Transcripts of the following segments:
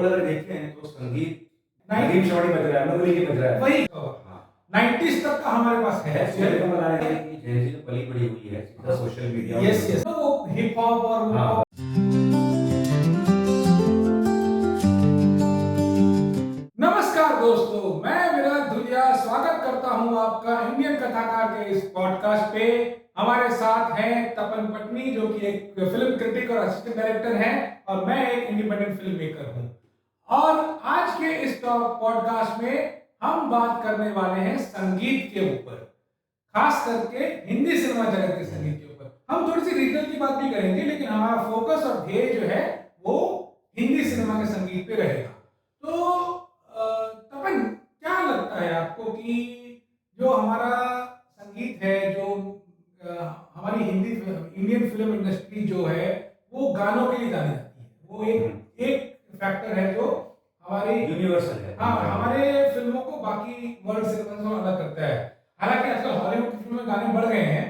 Overall अगर देखें तो संगीत नाइन नदीम श्रवणी बज रहा है, मधुरी की बज रहा है। वही हाँ, 90s तक का हमारे पास है। सोशल का बना है कि जेन ज़ी तो पली बड़ी हुई है, सीधा सोशल मीडिया यस यस, तो वो हिप हॉप और वो हाँ, नमस्कार दोस्तों, मैं विराट धुलिया स्वागत करता हूं आपका इंडियन कथाकार के इस पॉडकास्ट पे। हमारे साथ हैं तपन पटनी, जो कि एक फिल्म क्रिटिक और असिस्टेंट डायरेक्टर हैं, और मैं एक इंडिपेंडेंट फिल्म मेकर हूं। और आज के इस पॉडकास्ट में हम बात करने वाले हैं संगीत के ऊपर, खास करके हिंदी सिनेमा जगत के संगीत के ऊपर। हम थोड़ी सी रीजनल की बात भी करेंगे, लेकिन हमारा फोकस और ध्येय जो है वो हिंदी सिनेमा के संगीत पे रहेगा। तो तपन, क्या लगता है आपको कि जो हमारा संगीत है, जो हमारी हिंदी इंडियन फिल्म इंडस्ट्री जो है, वो गानों के लिए जानी जाती है। वो एक एक फैक्टर है जो हमारी यूनिवर्सल है। हाँ हमारे फिल्मों को बाकी वर्ल्ड सिनेमा से अलग करता है। हालांकि आजकल हॉलीवुड की फिल्मों में गाने बढ़ गए हैं।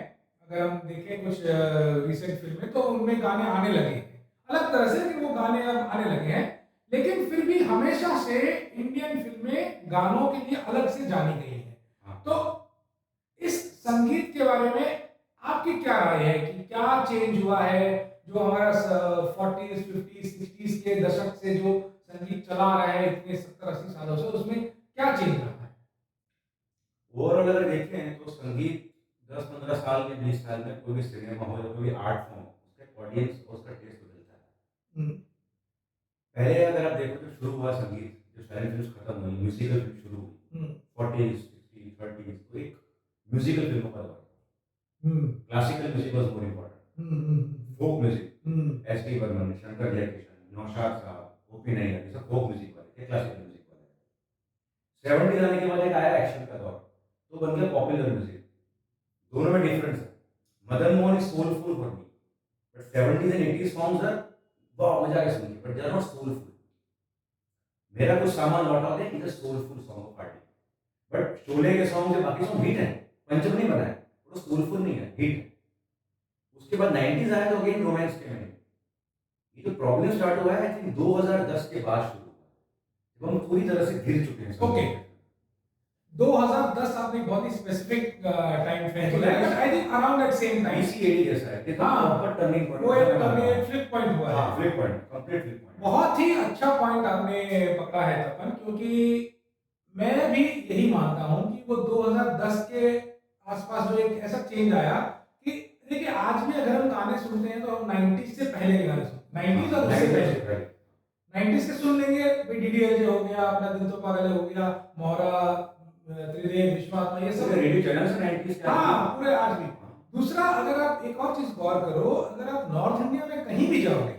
अगर हम देखें कुछ रिसेंट फिल्में, तो उनमें गाने आने लगे हैं अलग तरह से, लेकिन वो गाने अब आने लगे हैं। लेकिन फिर भी हमेशा से इंडियन फिल्में गानों के लिए अलग से जानी गई हैं। हाँ। तो इस संगीत के बारे में आपकी क्या राय है कि क्या चेंज हुआ है? जो हमारा 40s 50s 60s के दशक से जो संगीत चला आ रहा है इतने 70-80 सालों से, उसमें क्या चेंज रहा है? ओवरऑल अगर देखें तो संगीत 10-15 साल के 20 साल में कोई भी सिनेमा हो या कोई भी आर्ट फॉर्म, उसके ऑडियंस और उसका टेस्ट बदलता है। हम्म, पहले अगर आप देखो तो शुरू हुआ संगीत, जो साइलेंट फिल्म्स खत्म हुई, म्यूजिकल फिल्म शुरू हुई। हम्म, 40s 60s 30s तो एक म्यूजिकल फिल्मों का दौर था। Hmm, classical music was more important. Hmm, folk music, hmm, S D Burman, Shankar Jaikishan, Naushad साहब, ओपी नैयर, ये सब फोक म्यूजिक वाले थे, क्लासिकल म्यूजिक वाले। 70s आने के बाद एक आया एक्शन का दौर, तो बन गया पॉपुलर म्यूजिक। दोनों में डिफरेंस है। Madan Mohan is soulful for me, but 70s and 80s songs are वाह, मजा आ गया सुन के, but they are not soulful. मेरा कुछ सामान लौटा होता है, is a soulful song of party. But Sholay के सॉन्ग जो बाकी सॉन्ग हिट है, पंचम नहीं बना है, वो सोलफुल नहीं है, हिट है। उसके बाद 90s आया तो अगेन रोमांस के में ये जो प्रॉब्लम स्टार्ट हुआ है, आई थिंक 2010 के बाद शुरू हुआ, जब हम पूरी तरह से गिर चुके हैं ओके। संगीत में। 2010 आपने बहुत ही स्पेसिफिक टाइम फ्रेम बोला है, I think around that same time. ECAD जैसा है, कितना हाँ, प्रॉपर टर्निंग पॉइंट वो एक फ्लिप पॉइंट हुआ हाँ, है। Flip point, complete flip point. बहुत ही अच्छा पॉइंट आपने पकड़ा है तपन, क्योंकि मैं भी यही मानता हूं कि वो 2010 के आसपास जो एक ऐसा चेंज आया कि देखिए, आज भी अगर हम गाने सुनते हैं तो हम 90s से पहले के गाने सुनते हैं, 90s और उससे पहले। 90s के सुन लेंगे, DDLJ हो गया, अपना दिल तो पागल है हो गया, मोहरा, त्रिदेव, विश्वात्मा, ये सब रेडियो चैनल से 90s के हाँ आगे। पूरे आज भी। हाँ। दूसरा, अगर आप एक और चीज गौर करो, अगर आप नॉर्थ इंडिया में कहीं भी जाओगे,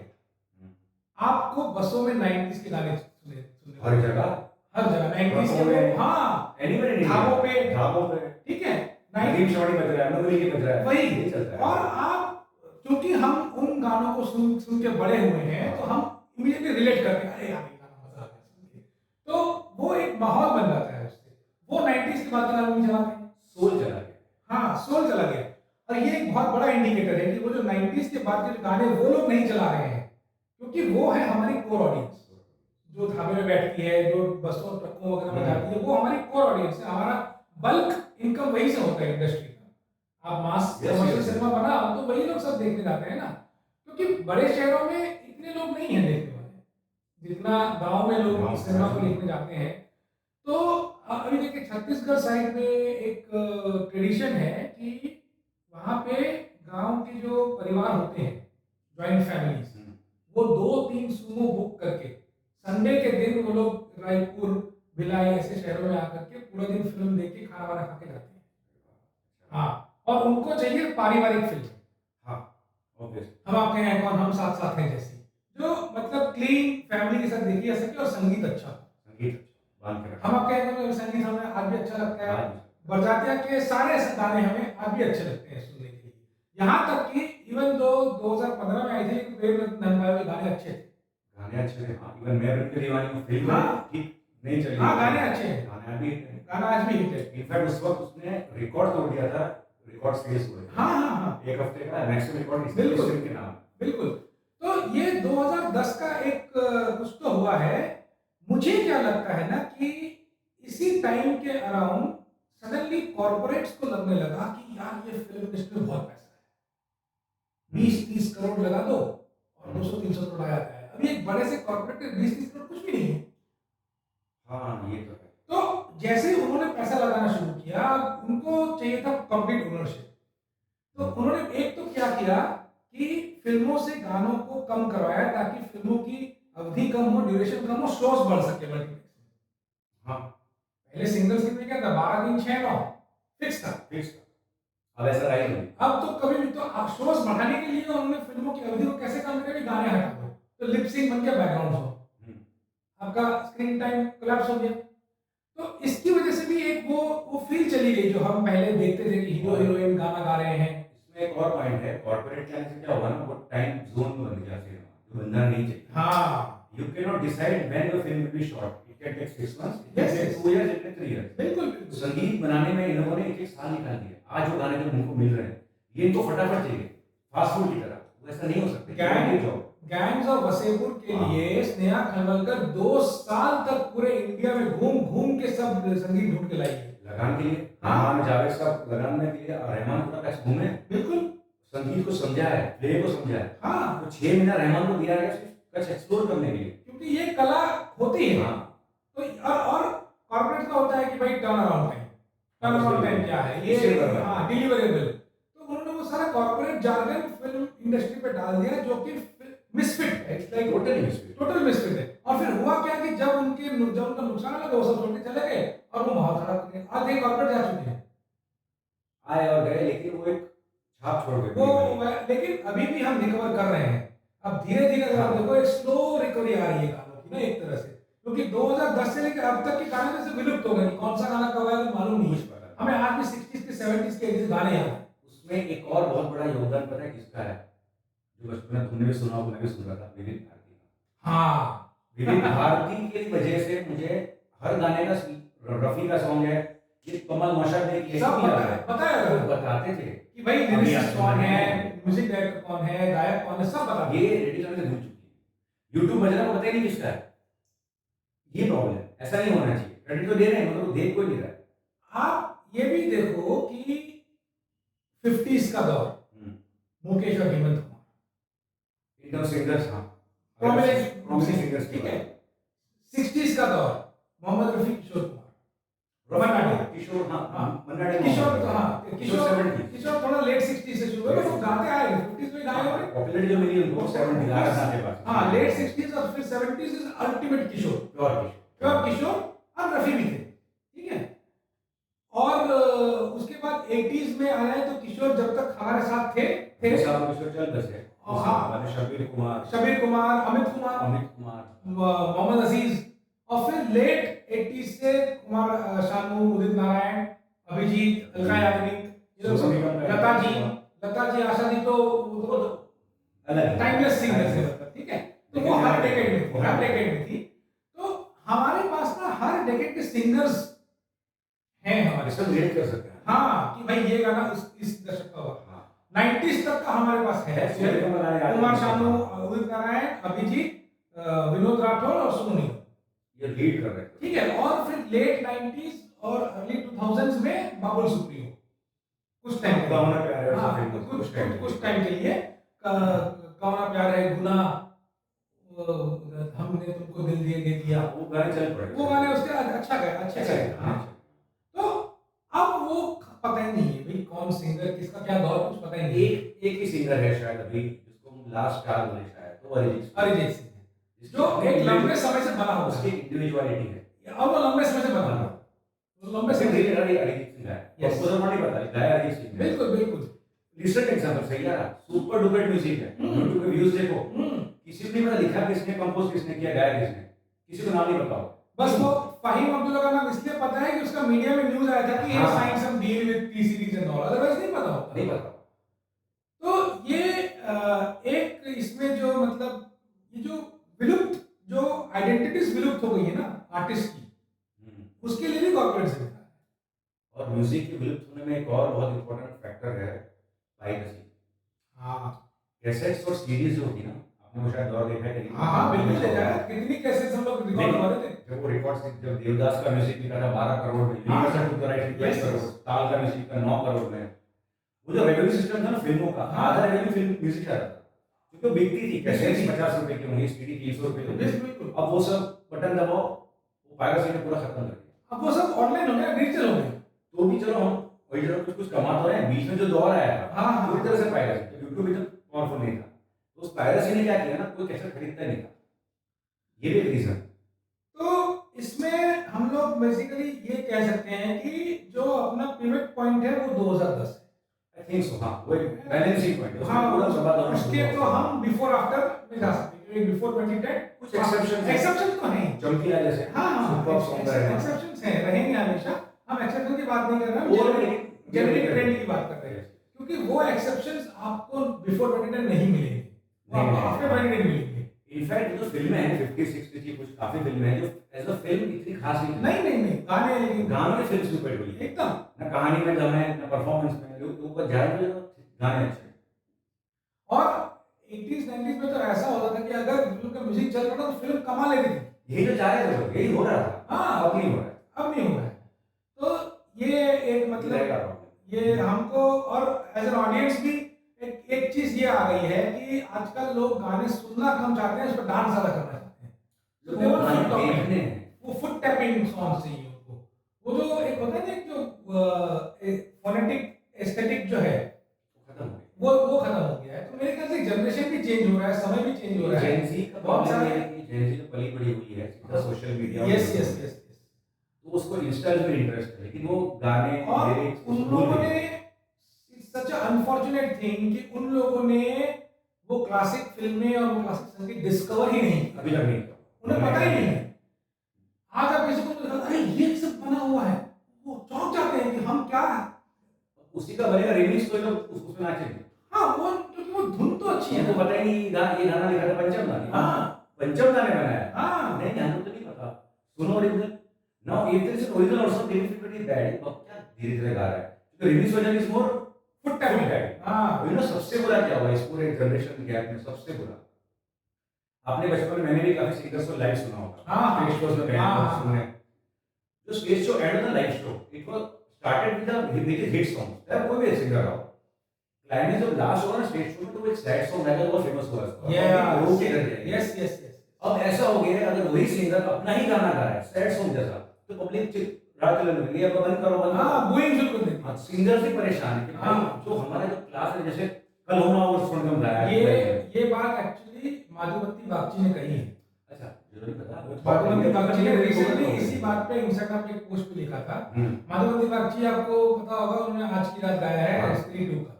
आपको बसों में 90s के गाने सुने सुनने हर जगह, हर जगह 90s के ट्रकों में, हाँ, एनीवेयर इन इंडिया, ढाबों पे, पे, ठीक है, नदीम श्रवणी बज रहा है, मधुरी की बज रहा है, वही। यही चलता है। और आप, क्योंकि हम उन गानों को सुन सुन के बड़े हुए हैं, तो हम इमीडिएटली रिलेट करते हैं, अरे यार ये गाना मजा आ गया सुन के। तो वो एक माहौल बन जाता है उससे। वो 90s के बाद के गाने नहीं चला गए, सोल चला गया। हाँ सोल चला गया। और ये एक बहुत बड़ा इंडिकेटर है कि वो जो 90s के बाद के गाने वो लोग नहीं चला रहे हैं, क्योंकि वो है हमारी कोर ऑडियंस, जो ढाबे में बैठती है, जो बसों ट्रकों वगैरह में जाती है, वो हमारी कोर ऑडियंस है। हमारा बल्क इनकम वही से होता है इंडस्ट्री का। आप मास कमर्शियल सिनेमा बनाओ तो वही लोग सब देखने जाते हैं ना, क्योंकि बड़े शहरों में इतने लोग नहीं हैं देखने वाले, जितना गांव में लोग सिनेमा को देखने जाते हैं। तो अभी देखिए, छत्तीसगढ़ साइड में एक ट्रेडिशन है कि वहाँ पे गांव के जो परिवार होते हैं, जॉइंट फैमिलीज, वो 2-3 सूमो बुक करके संडे के दिन वो लोग रायपुर, भिलाई ऐसे शहरों में आकर के पूरा दिन फिल्म देख के खाना वाना खा के जाते हैं। हाँ, और उनको चाहिए पारिवारिक फिल्म। हाँ, ऑब्वियस। हम आपके हैं कौन, हम साथ साथ हैं जैसी, जो मतलब क्लीन फैमिली के साथ देखी जा सके, और संगीत अच्छा हो। संगीत बांध के रखा। हम आपके हैं कौन संगीत हमें आज भी अच्छा लगता है। आज बरजातिया के सारे ऐसे गाने हमें आज भी अच्छे लगते हैं सुनने के लिए। यहाँ तक कि इवन दो 2015 में आई थी, लेकिन प्रेम नंबर के गाने अच्छे थे। गाने अच्छे थे, हाँ। इवन मैं बन के दीवानी हूँ फिल्म हाँ। ठीक नहीं चली, हाँ, गाने अच्छे हैं। गाने अभी हिट हैं। गाना आज भी हिट है। इनफैक्ट उस वक्त उसने रिकॉर्ड तोड़ दिया था, रिकॉर्ड सेल्स हुए थे। हाँ हाँ हाँ, एक हफ्ते का मैक्सिमम रिकॉर्ड इस बिल्कुल। फिल्म के नाम। बिल्कुल। तो ये 2010 का एक कुछ तो हुआ है। मुझे क्या लगता है ना कि इसी टाइम के अराउंड सडनली कॉर्पोरेट्स को लगने लगा कि यार ये फिल्म इंडस्ट्री में बहुत पैसा है, 20-30 करोड़ लगा दो और 200-300 करोड़ आ जाता है। अभी एक बड़े से कॉर्पोरेट के 20-30 करोड़ कुछ भी नहीं है। हाँ, ये तो है। तो जैसे ही उन्होंने पैसा लगाना शुरू किया, उनको चाहिए था कंप्लीट ओनरशिप। तो उन्होंने एक तो क्या किया कि फिल्मों से गानों को कम करवाया ताकि फिल्मों की अवधि कम हो, ड्यूरेशन कम हो, शोज बढ़ सके मल्टीप्लेक्स में। हाँ, पहले सिंगल स्क्रीन में क्या था, 12 दिन 6-9 फिक्स था। फिक्स था। अब ऐसा रहा ही नहीं। अब तो कभी भी तो अब शोज बढ़ाने के लिए उन्होंने फिल्मों की अवधि को कैसे कम करें कि गाने हटा दो, तो लिप सिंक बन गया बैकग्राउंड सॉन्ग, हम्म, आपका स्क्रीन टाइम कोलैप्स हो गया। तो इसकी वजह से भी एक वो फील चली गई जो हम पहले देखते थे कि हीरो हीरोइन गाना गा रहे हैं। इसमें एक और पॉइंट है, कॉर्पोरेट चैनल से क्या हुआ ना, वो टाइम जोन में बन गया सिनेमा, जो बंदा नहीं चाहिए। हाँ, You cannot decide when your film will be shot. It can take 6 months, it can Yes, take yes. 2 years, it can take 3 years. बिल्कुल बिल्कुल। संगीत बनाने में इन लोगों ने एक साल निकाल दिया। आज जो गाने जो उनको मिल रहे हैं, ये इनको फटाफट चाहिए, फास्ट फूड की तरह। वैसा नहीं हो सकता। गैंग्स ऑफ वसेपुर के लिए स्नेहा खलवलकर 2 साल तक पूरे इंडिया में घूम घूम के सब संगीत ढूंढ के लाई है। लगान के लिए हाँ। रहमान जावेद साहब लगान में के लिए रहमान पूरा कैसे घूमे, बिल्कुल। संगीत को समझा है, प्ले को समझा है। हाँ, तो 6 महीना रहमान को दिया गया सिर्फ कच एक्सप्लोर करने के लिए। क्योंकि ये कला होती है। हाँ, तो और कॉर्पोरेट का होता है कि भाई turn around time, turn around time क्या है ये, Deliverable। हाँ डिलीवरेबल। तो उन्होंने वो सारा कॉर्पोरेट जार्गन फिल्म इंडस्ट्री पे डाल दिया जो कि मिसफिट है, it's like totally misfit. Total misfit है। और फिर हुआ क्या कि जब उनका नुकसान लगा वो सब छोड़ के चले गए और वो माहौल खराब कर दिया। आज ये कॉर्पोरेट जा चुके हैं आए और गए, लेकिन वो एक छाप छोड़ गए। लेकिन अभी भी हम रिकवर कर रहे हैं। अब धीरे धीरे अगर आप देखो एक स्लो रिकवरी आ रही है गानों की ना एक तरह से, क्योंकि 2010 से लेकर अब तक के गाने जैसे विलुप्त हो गए, कौन सा गाना कब आया मालूम नहीं है। हमें आज भी 60s के 70s के गाने याद हैं। उसमें एक और बहुत बड़ा योगदान पता है किसका है, जो बचपन में तुमने भी सुना होगा, मैं भी सुन रहा था, विविध भारती का। हाँ, विविध भारती की वजह से मुझे हर गाने का रफी का सॉन्ग है, ये कमल नौशाद ने किया, सब पता है वो बताते थे कि भाई लिरिसिस्ट कौन है, म्यूजिक डायरेक्टर कौन है, गायक कौन है, सब बताते ये रेडी करने से भूल चुकी है। यूट्यूब बजना को पता ही नहीं किसका है। ये प्रॉब्लम है, ऐसा नहीं होना चाहिए। क्रेडिट तो दे रहे हैं मगर वो देख कोई नहीं रहा है। आप ये भी देखो कि 50s का दौर, मुकेश और हेमंत कुमार एकदम सिंगर्स, हाँ, प्रोमिनेंट सिंगर्स, ठीक है। 60s का दौर, मोहम्मद रफी, किशोर कुमार, मन्ना किशोर, हाँ, मन्ना किशोर, हाँ किशोर 70s। किशोर थोड़ा लेट 60s से शुरू हुआ, तो वो गाते आए 50s में गाए होंगे। पॉपुलरिटी जो मिली उनको 70s के बाद। हाँ, लेट 60s और फिर 70s is ultimate Kishore, pure Kishore और रफी भी थे, ठीक है। और उसके बाद 80s में आया तो किशोर जब तक हमारे साथ थे किशोर चल बसे। हाँ, शबीर कुमार, अमित कुमार, मोहम्मद अजीज, और फिर लेट 80s से कुमार शानू, उदित नारायण, अभिजीत, अलका याग्निक, लता जी, आशा जी, तो टाइमलेस सिंगर्स है, ठीक है। तो वो हर डेकेड में थी। तो हमारे पास ना हर डेकेड के सिंगर्स हैं हमारे सब रिलेट कर सकते हैं। हाँ, कि भाई ये गाना इस दशक का हुआ। 90s तक का हमारे पास है कुमार शानू, उदित नारायण, अभिजीत, विनोद राठौर और सोनू निगम, ये लीड कर रहे हैं, ठीक है। और फिर लेट 90s और अर्ली 2000s में बाबुल सुप्रियो कुछ टाइम के लिए कौना प्यार है, गुना, हमने तुमको दिल दे दिया, वो गाने चल पड़े, वो गाने उसके अच्छे गए। हाँ, तो अब वो पता ही नहीं है भाई कौन सिंगर किसका क्या दौर, कुछ पता ही नहीं। एक ही सिंगर है शायद अभी जिसको हम लास्ट स्टार बोले शायद, तो अरिजीत सिंह है, जो एक लंबे समय से बना हुआ उसकी इंडिविजुअलिटी है। अब वो लंबे समय से बना हुआ, वो लंबे समय से अरिजीत सिंह है, उसको तो नहीं पता गाया अरिजीत सिंह। बिल्कुल रिसेंट एग्जांपल सही है, सुपर डुपर म्यूजिक है, यूट्यूब पे व्यूज देखो, किसी को नहीं पता लिखा किसने, कंपोज किसने किया, गाया किसने, किसी को नाम नहीं पता हो। बस वो फहीम अब्दुल्ला का नाम इसलिए पता है कि उसका मीडिया में न्यूज़ आया था कि he signed some deal with T series and all, otherwise नहीं पता होता। नहीं पता। तो ये एक इसमें जो मतलब ये जो विलुप्त जो आइडेंटिटीज विलुप्त हो गई है ना आर्टिस्ट की, उसके लिए भी कॉर्पोरेट जिम्मेदार है। और म्यूजिक के विलुप्त होने में एक और बहुत इंपॉर्टेंट फैक्टर है प्राइवेसी। हाँ, कैसेट्स और सीडीज जो होती है ना, आपने वो शायद दौर देखा है कि हाँ, हाँ, बिल्कुल देखा है। कितनी कैसेट्स हम लोग रिकॉर्ड लेकिन करवा रहे थे। जब वो रिकॉर्ड्स जब देवदास का म्यूजिक लिखा था 12 करोड़ में, हाँ, lyrics to the right 12 yes, crore, yes. Taal का म्यूजिक का 9 करोड़ में। वो जो रेवेन्यू सिस्टम था ना फिल्मों का, हाँ। आधा रेवेन्यू फिल्म म्यूजिक का था। क्योंकि वो बिकती थी, कैसेट्स बिकती थी। 50 रुपए की होंगी, सीडी 300 रुपए की होंगी। बिल्कुल। अब वो सब बटन दबाओ, वो पायरेसी ने पूरा खत्म कर दिया। अब वो सब ऑनलाइन हो गया, डिजिटल हो गया। तो भी चलो हम वही चलो कुछ कुछ कमा तो रहे हैं, बीच में जो दौर आया था, हाँ, हाँ। पूरी तरह से पायरेसी, तो यूट्यूब भी तो पावरफुल नहीं था। तो उस पायरेसी ने क्या किया ना, कोई कैसेट खरीदता नहीं था। ये भी एक रीजन। तो इसमें हम लोग बेसिकली ये कह सकते हैं कि जो अपना पिवट पॉइंट है वो 2010 है। आई थिंक सो, हाँ, वो एक बैलेंसिंग पॉइंट है, उसमें हाँ, पूरा बर्बाद होना शुरू उसके हो तो गया। हम बिफोर आफ्टर में जा सकते हैं, क्योंकि बिफोर 2010 कुछ exceptions हैं। एक्सेप्शन तो नहीं। चमकीला जैसे हाँ, सुपर सॉन्ग रहेगा। एक्सेप्शंस हैं, रहेंगे हमेशा। हम एक्सेप्शन की बात नहीं कर रहे वो हैं, लेकिन जेनरिक ट्रेंड की बात कर रहे हैं। क्योंकि वो एक्सेप्शंस आपको बिफोर 2010 नहीं मिलेंगे, वो नहीं, आपको नहीं, आफ्टर 2010 मिलेंगे। इनफैक्ट जो फिल्में हैं 50 60 की, कुछ काफी फिल्में हैं जो एज अ फिल्म इतनी खास नहीं थी। नहीं, गाने लेकिन गानों की फिल्म सुपर हुई है, एकदम। ना कहानी में दम है, ना परफॉर्मेंस में, लोगों को ज्यादा गाने अच्छे हैं। और 80s 90s में तो ऐसा होता था कि अगर फिल्म का म्यूजिक चल रहा था तो फिल्म कमा लेती थी। यही तो चाह रहे थे लोग, यही हो रहा था। हाँ, अब नहीं हो रहा है। अब नहीं हो रहा है। तो ये एक मतलब रहेगा problem। ये हमको और एज एन ऑडियंस भी एक चीज ये आ गई है कि आजकल लोग गाने सुनना कम चाहते हैं, उस पर डांस ज्यादा करना चाहते हैं। तो लोगों को गाने वो देखने हैं। फुट टैपिंग सॉन्ग चाहिए उनको। वो जो एक होता है ना, एक जो फोनेटिक एस्थेटिक जो है खत्म हो गया। वो खत्म हो गया है। तो मेरे ख्याल से जनरेशन भी चेंज हो रहा है, समय भी चेंज हो रहा है। जेन ज़ी का बहुत प्रॉब्लम सारे ये है कि जेन ज़ी तो पली बड़ी हुई है सीधा social media yes yes yes तो उसको इंस्टा में इंटरेस्ट है, लेकिन वो गाने और लिरिक्स उन लोगों ने सच अनफॉर्चुनेट थिंग कि उन लोगों ने वो क्लासिक फिल्में और वो क्लासिक संगीत डिस्कवर ही नहीं किया। अभी तक नहीं किया। उन्हें पता ही नहीं है। आज आप किसी को तो अरे ये सब बना हुआ है, वो चौंक जाते हैं कि हम क्या है। उसी का बनेगा रिमिक्स, तो लोग उसमें नाचेंगे। हाँ, वो क्योंकि वो धुन तो अच्छी है इनको ना। पता ही नहीं ये गाना लिखा था पंचम दा ने। हाँ। पंचम दा ने बनाया। हाँ। नहीं, हमको तो नहीं पता। सुनो original. Now if there is original also difficulty bad, अब क्या धीरे-धीरे गा रहा है। तो remix version is more foot tapping है। हाँ। यू नो सबसे बुरा क्या हुआ इस पूरे जनरेशन गैप में, सबसे बुरा, आपने बचपन में मैंने भी काफी सिंगर्स को लाइव सुना होगा। हाँ, स्टेज शोज में गए हाँ, हैं, सुने। जो stage show and the live show, it was started with the hit song. चाहे कोई भी सिंगर हो, क्लाइमेक्स जब लास्ट हुआ ना स्टेज शो में, तो वो एक सैड सॉन्ग गाया, बहुत फेमस हुआ उसका। रो के कर दिया। Yes yes yes. अब ऐसा हो गया है, अगर वही सिंगर अपना ही गाना गा रहा है सैड सॉन्ग जैसा, तो पब्लिक रात चलने लगी, अब बंद करो बंद करो। हाँ, बूइंग शुरू कर देती है। हाँ, सिंगर से परेशान है कि भाई हाँ। जो हमारा जो क्लास है, जैसे कल होना और सुनगम गाया है। ये बात एक्चुअली माधुमती बागची ने कही है। अच्छा, मुझे नहीं पता। माधुमती बागची ने रिसेंटली इसी बात पे इंस्टाग्राम पे एक पोस्ट पे लिखा था। माधुमती बागची आपको पता होगा, उन्होंने आज की रात गाया है स्त्री 2 का।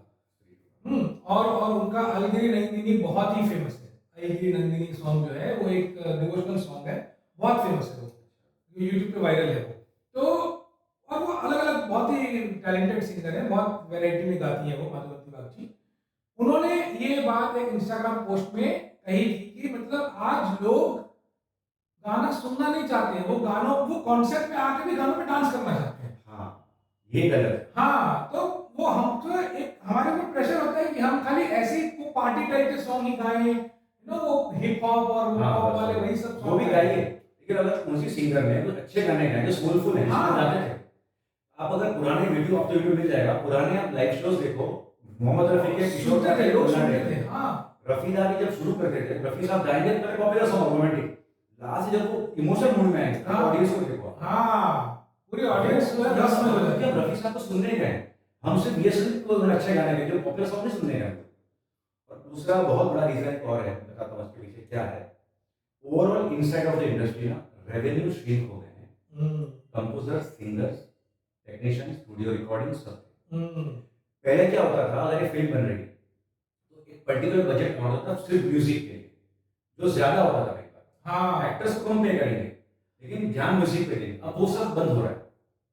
और उनका अलगिरी नंदिनी बहुत ही फेमस है। अलगिरी नंदिनी सॉन्ग जो है वो एक डिवोशनल सॉन्ग है, बहुत फेमस है वो, यूट्यूब पे वायरल है वो। तो और वो अलग-अलग बहुत ही टैलेंटेड सिंगर है, बहुत वैरायटी में गाती है वो माधुमती बागची। उन्होंने ये बात एक इंस्टाग्राम पोस्ट में कही थी कि मतलब आज लोग गाना सुनना नहीं चाहते हैं, वो कॉन्सेप्ट में आके भी गानों पे डांस करना चाहते हैं। हाँ, ये गलत है। हाँ, तो वो हमको एक हमारे ऊपर प्रेशर होता है कि हम खाली ऐसे ही वो पार्टी टाइप के सॉन्ग ही गाएं, यू नो वो हिप हॉप और वो हाँ, पॉप बस वाले वही सब वो भी गाइए, लेकिन अगर उसी सिंगर ने कुछ अच्छे गाने गाए जो सोलफुल हैं, हाँ। जिसमें गाते थे। आप अगर पुराने वीडियो, आप तो यूट्यूब मिल जाएगा, पुराने आप लाइव शोज देखो, मोहम्मद रफी के किशोर सुनते थे, लोग गाने सुनते थे। हाँ, रफी दा भी जब शुरू करते थे, रफी साहब गाएंगे तो पॉपुलर सॉन्ग रोमांटिक, लास्ट जब वो इमोशनल मूड में आएंगे, हाँ। ऑडियंस को देखो। हाँ, पूरी ऑडियंस जो है रस में हो जाती है। अब रफी साहब तो सुनने गए, हम सिर्फ ये सुन को अच्छे गाने गए, जो पॉपुलर सॉन्ग नहीं सुनने गए। और दूसरा बहुत बड़ा रीजन एक और है, बताता हूँ इसके पीछे क्या है। Overall inside of the industry ना रेवेन्यू श्रिंक हो गए हैं। Composers, singers, technician, studio recording सब। पहले क्या होता था, अगर एक फिल्म बन रही है तो एक पर्टिकुलर बजट कौन होता था सिर्फ म्यूजिक के लिए, जो ज्यादा होता था कई बार। हाँ, एक्टर्स को कम पे करेंगे, लेकिन ध्यान म्यूजिक पे देंगे। अब वो सब बंद हो रहा है।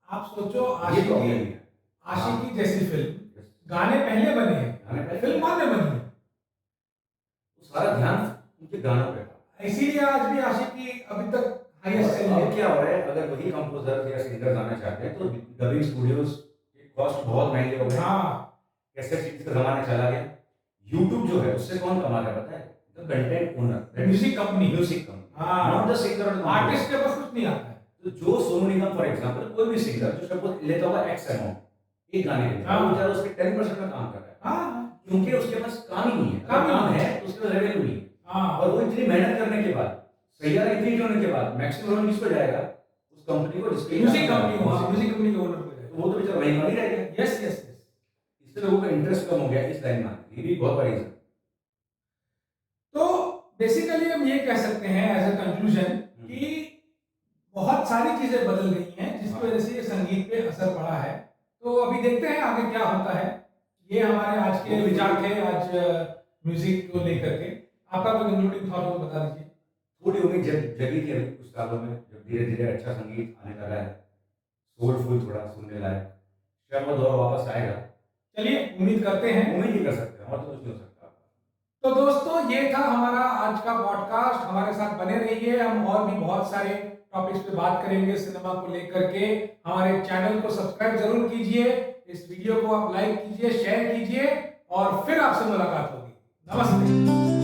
आप सोचो ये प्रॉब्लम आशिकी है। आशिकी जैसी फिल्म, गाने पहले बने हैं, गाने पहले फिल्म बाद में बनी है। तो सारा ध्यान उनके गानों पे था। इसीलिए आज भी आशिकी अभी तक हाईएस्ट सेलिंग अब है। क्या हो रहा है, अगर वही कंपोजर या सिंगर गाना चाहते हैं तो डबिंग स्टूडियोज के कॉस्ट बहुत महंगे हो गए। हाँ, कैसे चीज का जमाना चला गया। यूट्यूब जो है उससे कौन कमा रहा है पता है? The content owner, music company, music company, हाँ, नॉट द सिंगर। आर्टिस्ट के पास कुछ नहीं आता है। तो जो सोनू निगम फॉर एग्जांपल, कोई भी सिंगर जो सपोज लेता होगा एक्स अमाउंट एक गाने के लिए, हाँ। वो बेचारा उसके 10% में काम कर रहा है, हाँ, क्योंकि उसके पास काम ही नहीं है। काम ही काम नहीं है तो उसके पास रेवेन्यू नहीं है। हाँ, और वो इतनी मेहनत करने के बाद, सैयारा इतनी हिट होने के बाद मैक्सिमम किसको जाएगा? उस कंपनी को जिसके म्यूजिक कंपनी को, हाँ, म्यूजिक कंपनी के ओनर को जाएगा। तो वो तो बेचारा वहीं पर ही रह गया। Yes, yes, yes. इससे लोगों का इंटरेस्ट कम हो गया इस लाइन में आने की। ये भी बहुत बड़ी रीजन। तो बेसिकली हम ये कह सकते हैं एज अ कंक्लूजन कि बहुत सारी चीजें बदल गई हैं जिसकी वजह से ये संगीत पे असर पड़ा है। तो अभी देखते हैं आगे क्या होता है। ये हमारे आज के विचार थे आज म्यूजिक को लेकर के। आपका कोई कंक्लूडिंग थॉट हो तो बता दीजिए। थोड़ी उम्मीद जगी थी अभी कुछ सालों में, जब धीरे धीरे अच्छा संगीत आने लगा है, सोलफुल थोड़ा सुनने लायक, शायद वो दौर वापस आएगा। चलिए उम्मीद करते हैं। उम्मीद ही कर सकते हैं, और तो कुछ नहीं हो सकता। तो दोस्तों ये था हमारा आज का पॉडकास्ट। हमारे साथ बने रहिए, हम और भी बहुत सारे टॉपिक्स पे बात करेंगे सिनेमा को लेकर के। हमारे चैनल को सब्सक्राइब जरूर कीजिए, इस वीडियो को आप लाइक कीजिए, शेयर कीजिए और फिर आपसे मुलाकात होगी। नमस्ते।